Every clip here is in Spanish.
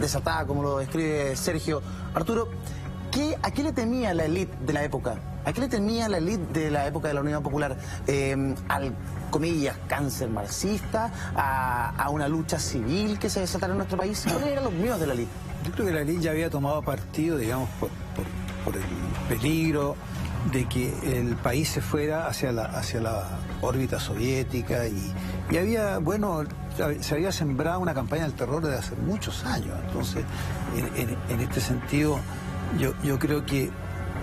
desatada, como lo describe Sergio. Arturo, ¿a qué le temía la élite de la época? ¿A qué le temía la élite de la época de la Unidad Popular? Al, comillas, cáncer marxista, a una lucha civil que se desatara en nuestro país. ¿Cuáles eran los miedos de la élite? Yo creo que la élite ya había tomado partido, digamos, por el peligro de que el país se fuera hacia la órbita soviética y había, bueno, se había sembrado una campaña del terror desde hace muchos años. Entonces, en este sentido, yo creo que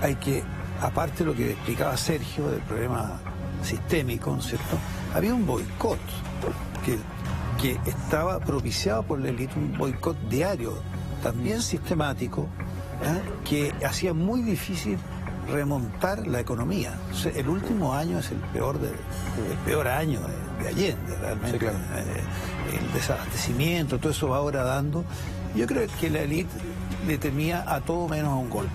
hay que, aparte de lo que explicaba Sergio del problema sistémico, ¿no es cierto?, había un boicot que estaba propiciado por la élite, un boicot diario, también sistemático, que hacía muy difícil remontar la economía. O sea, el último año es el peor año de Allende, realmente. Sí, claro. El desabastecimiento, todo eso va ahora dando. Yo creo que la élite le temía a todo menos a un golpe.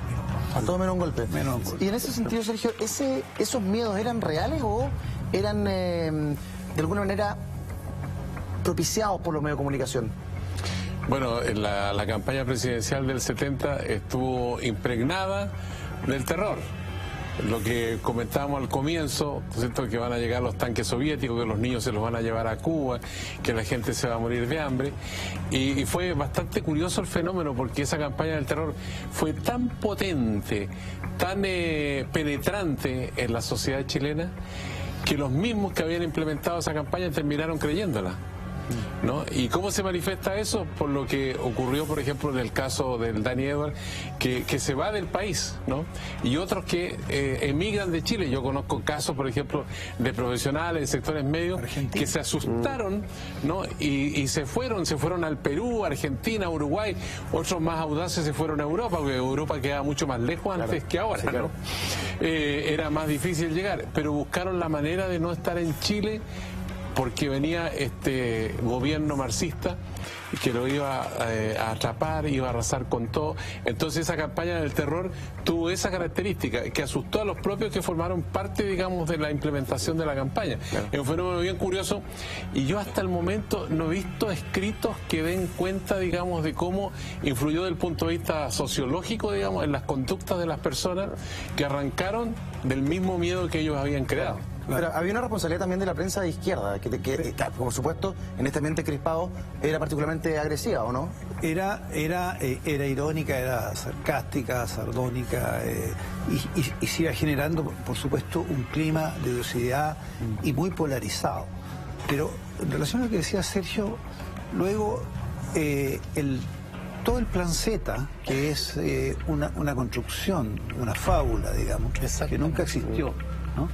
A todo menos un golpe. Menos un golpe. Y en ese sentido, Sergio, ¿esos miedos eran reales o eran de alguna manera propiciados por los medios de comunicación? Bueno, la campaña presidencial del 70 estuvo impregnada del terror. Lo que comentábamos al comienzo, ¿cierto?, que van a llegar los tanques soviéticos, que los niños se los van a llevar a Cuba, que la gente se va a morir de hambre. Y fue bastante curioso el fenómeno, porque esa campaña del terror fue tan potente, tan penetrante en la sociedad chilena, que los mismos que habían implementado esa campaña terminaron creyéndola, ¿no? ¿Y cómo se manifiesta eso? Por lo que ocurrió, por ejemplo, en el caso del Dani Edwards, que se va del país, ¿no? Y otros que emigran de Chile. Yo conozco casos, por ejemplo, de profesionales en sectores medios Argentina, que se asustaron, ¿no? Y se fueron al Perú, Argentina, Uruguay. Otros más audaces se fueron a Europa, porque Europa quedaba mucho más lejos antes que ahora, sí, claro, ¿no? Era más difícil llegar, pero buscaron la manera de no estar en Chile, porque venía este gobierno marxista que lo iba a atrapar, iba a arrasar con todo. Entonces esa campaña del terror tuvo esa característica, que asustó a los propios que formaron parte, digamos, de la implementación de la campaña. Claro. Es un fenómeno bien curioso, y yo hasta el momento no he visto escritos que den cuenta, digamos, de cómo influyó desde el punto de vista sociológico, digamos, en las conductas de las personas que arrancaron del mismo miedo que ellos habían creado. Pero había una responsabilidad también de la prensa de izquierda, que por supuesto, en este ambiente crispado, era particularmente agresiva, ¿o no? Era irónica, era sarcástica, sardónica, y se iba generando, por supuesto, un clima de odiosidad y muy polarizado. Pero en relación a lo que decía Sergio, luego todo el plan Z, que es una construcción, una fábula, digamos, que nunca existió, ¿no?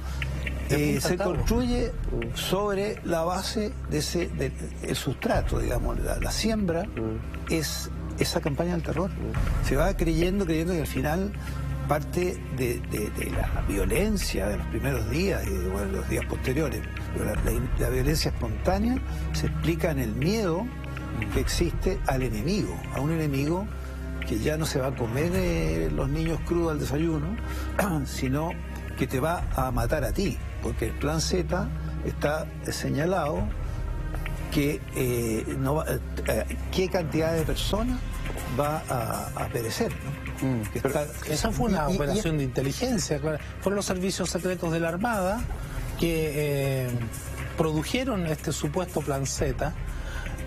Se construye sobre la base de el sustrato, digamos, la siembra es esa campaña del terror. Se va creyendo que al final parte de la violencia de los primeros días y de los días posteriores. La violencia espontánea se explica en el miedo que existe al enemigo, a un enemigo que ya no se va a comer los niños crudos al desayuno, sino que te va a matar a ti, porque el plan Z está señalado que qué cantidad de personas va a perecer, ¿no? Esa fue una operación de inteligencia, claro. Fueron los servicios secretos de la Armada que produjeron este supuesto plan Z.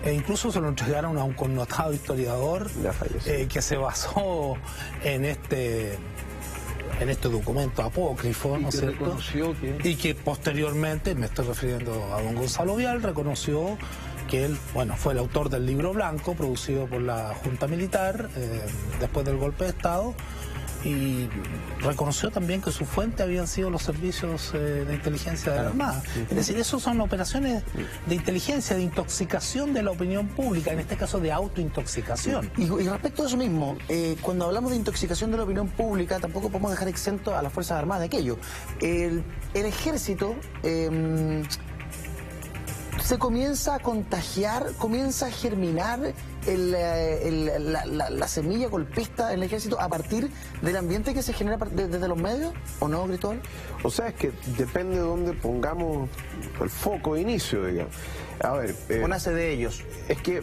E incluso se lo entregaron a un connotado historiador que se basó en este documento apócrifo, ¿no es cierto? Y que posteriormente, me estoy refiriendo a don Gonzalo Vial, reconoció que él, bueno, fue el autor del libro blanco producido por la Junta Militar después del golpe de Estado, y reconoció también que su fuente habían sido los servicios de inteligencia de la Armada. Es decir, esos son operaciones de inteligencia, de intoxicación de la opinión pública, en este caso de autointoxicación. Y respecto a eso mismo, cuando hablamos de intoxicación de la opinión pública, tampoco podemos dejar exento a las Fuerzas Armadas de aquello. El ejército se comienza a contagiar, comienza a germinar la semilla golpista en el ejército a partir del ambiente que se genera desde los medios, ¿o no, Cristóbal? O sea, es que depende de dónde pongamos el foco de inicio, digamos. A ver... ¿O nace de ellos? Es que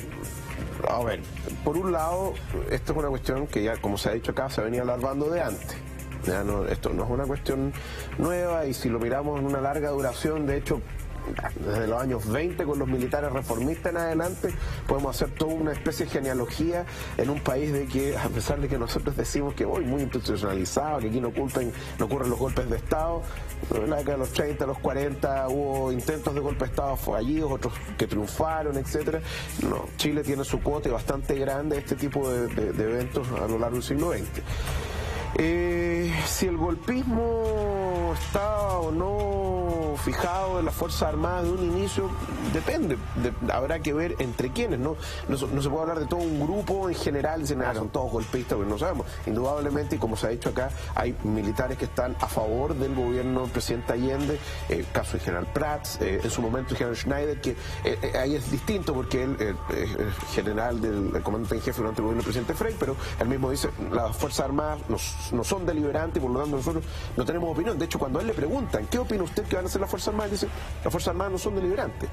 A ver, por un lado, esto es una cuestión que ya, como se ha dicho acá, se venía alargando de antes. Ya no, esto no es una cuestión nueva, y si lo miramos en una larga duración, de hecho, desde los años 20 con los militares reformistas en adelante, podemos hacer toda una especie de genealogía en un país de que, a pesar de que nosotros decimos que hoy muy institucionalizado, que aquí no ocurren los golpes de Estado, en la década de los 30, los 40 hubo intentos de golpe de Estado fallidos, otros que triunfaron, etcétera. No, Chile tiene su cuota bastante grande de este tipo de eventos a lo largo del siglo XX. Si el golpismo está o no fijado en las Fuerzas Armadas de un inicio, depende, habrá que ver entre quiénes, ¿no? No se puede hablar de todo un grupo en general, dicen, son todos golpistas, porque no sabemos. Indudablemente, y como se ha dicho acá, hay militares que están a favor del gobierno del presidente Allende, el caso del general Prats, en su momento el general Schneider, que ahí es distinto porque él es general del comandante en jefe durante el gobierno del presidente Frey, pero él mismo dice, las Fuerzas Armadas no son deliberantes y por lo tanto nosotros no tenemos opinión. De hecho, cuando a él le preguntan, ¿qué opina usted que van a hacer las Fuerzas Armadas? Dice, las Fuerzas Armadas no son deliberantes.